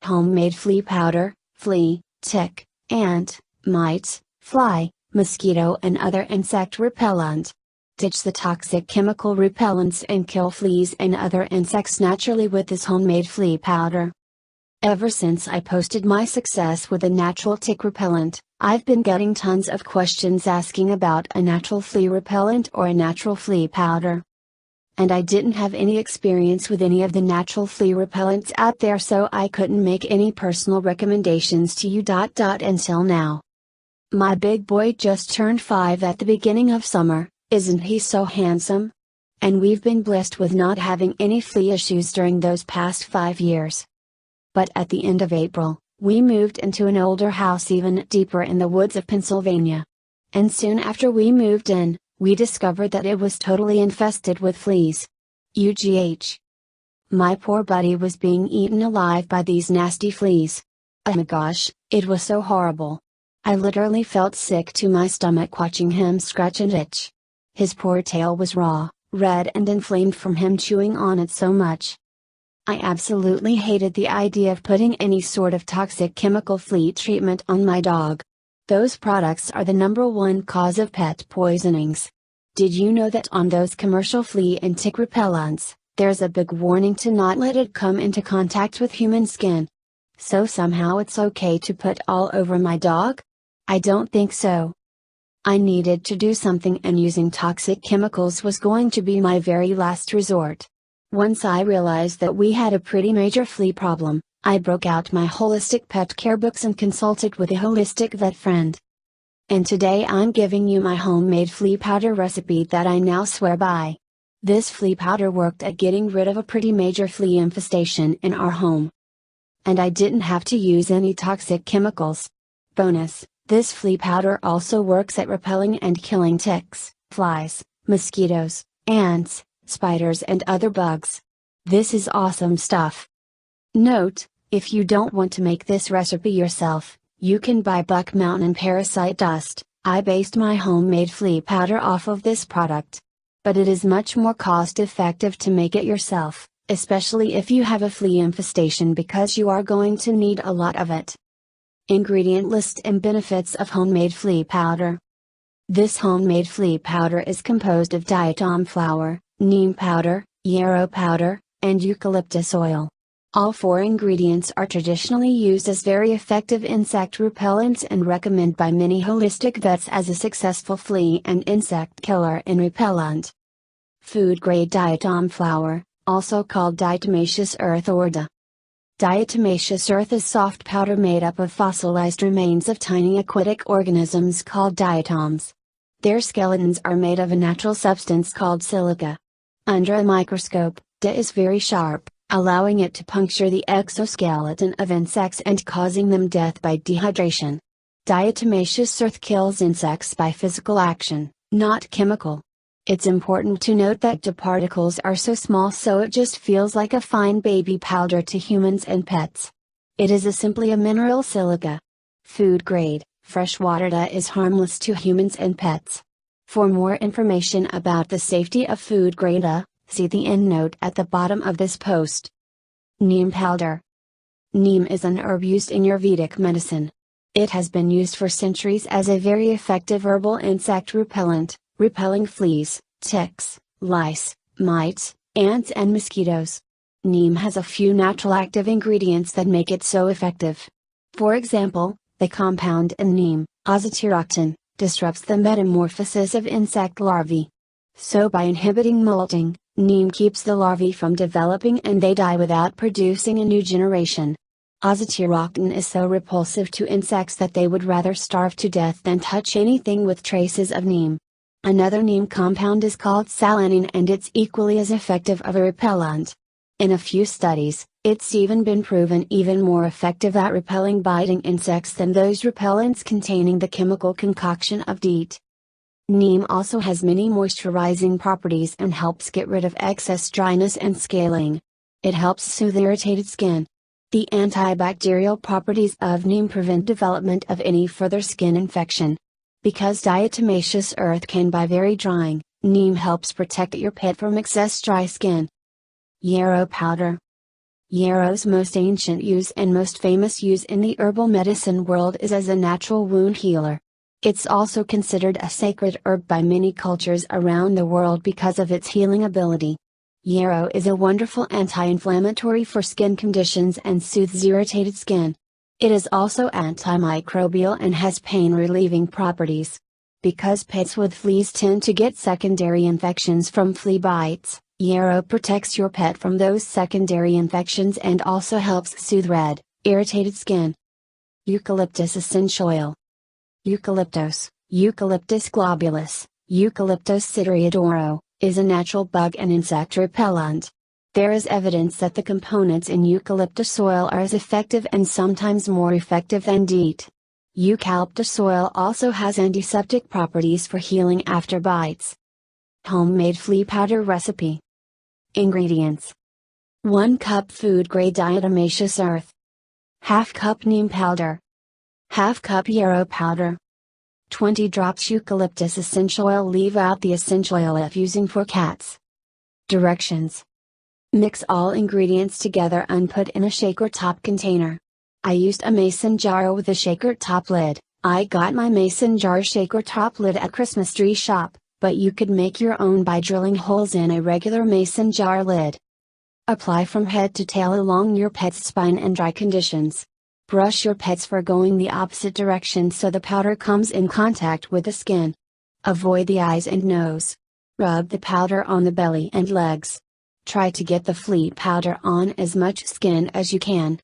Homemade flea powder, flea, tick, ant, mite, fly, mosquito and other insect repellent. Ditch the toxic chemical repellents and kill fleas and other insects naturally with this homemade flea powder. Ever since I posted my success with a natural tick repellent, I've been getting tons of questions asking about a natural flea repellent or a natural flea powder. And I didn't have any experience with any of the natural flea repellents out there, so I couldn't make any personal recommendations to you. Until now. My big boy just turned 5 at the beginning of summer, isn't he so handsome? And we've been blessed with not having any flea issues during those past 5 years. But at the end of April, we moved into an older house even deeper in the woods of Pennsylvania. And soon after we moved in, we discovered that it was totally infested with fleas. UGH. My poor buddy was being eaten alive by these nasty fleas. Oh my gosh, it was so horrible. I literally felt sick to my stomach watching him scratch and itch. His poor tail was raw, red and inflamed from him chewing on it so much. I absolutely hated the idea of putting any sort of toxic chemical flea treatment on my dog. Those products are the #1 cause of pet poisonings. Did you know that on those commercial flea and tick repellents, there's a big warning to not let it come into contact with human skin? So somehow it's okay to put all over my dog? I don't think so. I needed to do something, and using toxic chemicals was going to be my very last resort. Once I realized that we had a pretty major flea problem, I broke out my holistic pet care books and consulted with a holistic vet friend. And today I'm giving you my homemade flea powder recipe that I now swear by. This flea powder worked at getting rid of a pretty major flea infestation in our home. And I didn't have to use any toxic chemicals. Bonus, this flea powder also works at repelling and killing ticks, flies, mosquitoes, ants, spiders and other bugs. This is awesome stuff. Note, if you don't want to make this recipe yourself, you can buy Buck Mountain Parasite Dust. I based my homemade flea powder off of this product. But it is much more cost effective to make it yourself, especially if you have a flea infestation, because you are going to need a lot of it. Ingredient list and benefits of homemade flea powder. This homemade flea powder is composed of diatom flour, neem powder, yarrow powder, and eucalyptus oil. All 4 ingredients are traditionally used as very effective insect repellents and recommended by many holistic vets as a successful flea and insect killer and repellent. Food grade diatom flour, also called diatomaceous earth or DA. Diatomaceous earth is soft powder made up of fossilized remains of tiny aquatic organisms called diatoms. Their skeletons are made of a natural substance called silica. Under a microscope, DA is very sharp, allowing it to puncture the exoskeleton of insects and causing them death by dehydration. Diatomaceous earth kills insects by physical action, not chemical. It's important to note that DA particles are so small, so it just feels like a fine baby powder to humans and pets. It is simply a mineral silica. Food grade, freshwater DA is harmless to humans and pets. For more information about the safety of food grade DA, see the endnote at the bottom of this post. Neem powder. Neem is an herb used in Ayurvedic medicine. It has been used for centuries as a very effective herbal insect repellent, repelling fleas, ticks, lice, mites, ants and mosquitoes. Neem has a few natural active ingredients that make it so effective. For example, the compound in neem, azadirachtin, disrupts the metamorphosis of insect larvae. So by inhibiting molting, neem keeps the larvae from developing and they die without producing a new generation. Azadirachtin is so repulsive to insects that they would rather starve to death than touch anything with traces of neem. Another neem compound is called salanin, and it's equally as effective of a repellent. In a few studies, it's even been proven even more effective at repelling biting insects than those repellents containing the chemical concoction of DEET. Neem also has many moisturizing properties and helps get rid of excess dryness and scaling. It helps soothe irritated skin. The antibacterial properties of neem prevent development of any further skin infection. Because diatomaceous earth can be very drying, neem helps protect your pet from excess dry skin. Yarrow powder. Yarrow's most ancient use and most famous use in the herbal medicine world is as a natural wound healer. It's also considered a sacred herb by many cultures around the world because of its healing ability. Yarrow is a wonderful anti-inflammatory for skin conditions and soothes irritated skin. It is also antimicrobial and has pain-relieving properties. Because pets with fleas tend to get secondary infections from flea bites, Yarrow protects your pet from those secondary infections and also helps soothe red, irritated skin. Eucalyptus essential oil. Eucalyptus, Eucalyptus globulus, Eucalyptus citriodoro, is a natural bug and insect repellent. There is evidence that the components in eucalyptus oil are as effective and sometimes more effective than DEET. Eucalyptus oil also has antiseptic properties for healing after bites. Homemade flea powder recipe. Ingredients: 1 cup food grade diatomaceous earth, ½ cup neem powder, ½ cup yarrow powder, 20 drops eucalyptus essential oil. Leave out the essential oil if using for cats. Directions: mix all ingredients together and put in a shaker top container. I used a mason jar with a shaker top lid. I got my mason jar shaker top lid at Christmas tree shop, but you could make your own by drilling holes in a regular mason jar lid. Apply from head to tail along your pet's spine and dry conditions. Brush your pet's fur going the opposite direction so the powder comes in contact with the skin. Avoid the eyes and nose. Rub the powder on the belly and legs. Try to get the flea powder on as much skin as you can.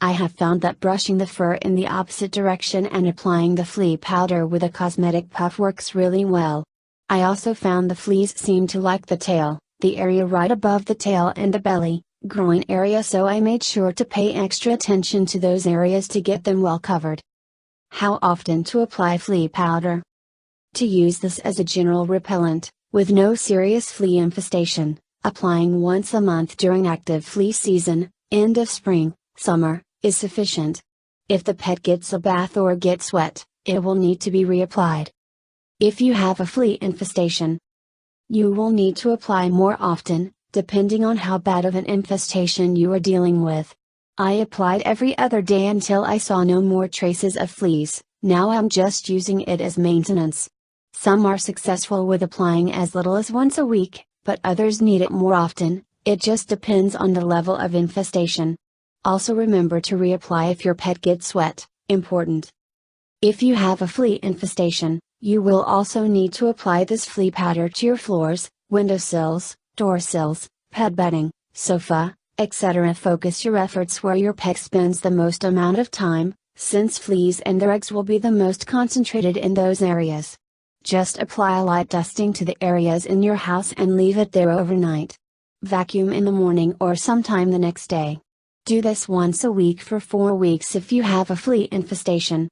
I have found that brushing the fur in the opposite direction and applying the flea powder with a cosmetic puff works really well. I also found the fleas seem to like the tail, the area right above the tail and the belly, groin area, so I made sure to pay extra attention to those areas to get them well covered. How often to apply flea powder? To use this as a general repellent, with no serious flea infestation, applying once a month during active flea season, end of spring, summer, is sufficient. If the pet gets a bath or gets wet, it will need to be reapplied. If you have a flea infestation, you will need to apply more often, depending on how bad of an infestation you are dealing with. I applied every other day until I saw no more traces of fleas. Now I'm just using it as maintenance. Some are successful with applying as little as once a week, but others need it more often. It just depends on the level of infestation. Also remember to reapply if your pet gets wet, important. If you have a flea infestation, you will also need to apply this flea powder to your floors, windowsills, door sills, pet bedding, sofa, etc. Focus your efforts where your pet spends the most amount of time, since fleas and their eggs will be the most concentrated in those areas. Just apply a light dusting to the areas in your house and leave it there overnight. Vacuum in the morning or sometime the next day. Do this once a week for 4 weeks if you have a flea infestation.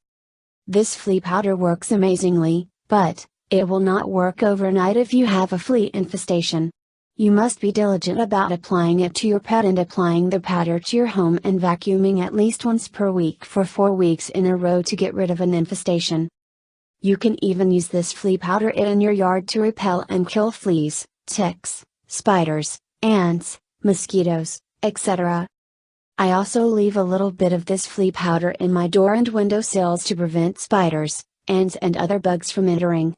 This flea powder works amazingly, but it will not work overnight if you have a flea infestation. You must be diligent about applying it to your pet and applying the powder to your home and vacuuming at least once per week for 4 weeks in a row to get rid of an infestation. You can even use this flea powder in your yard to repel and kill fleas, ticks, spiders, ants, mosquitoes, etc. I also leave a little bit of this flea powder in my door and window sills to prevent spiders, ants and other bugs from entering.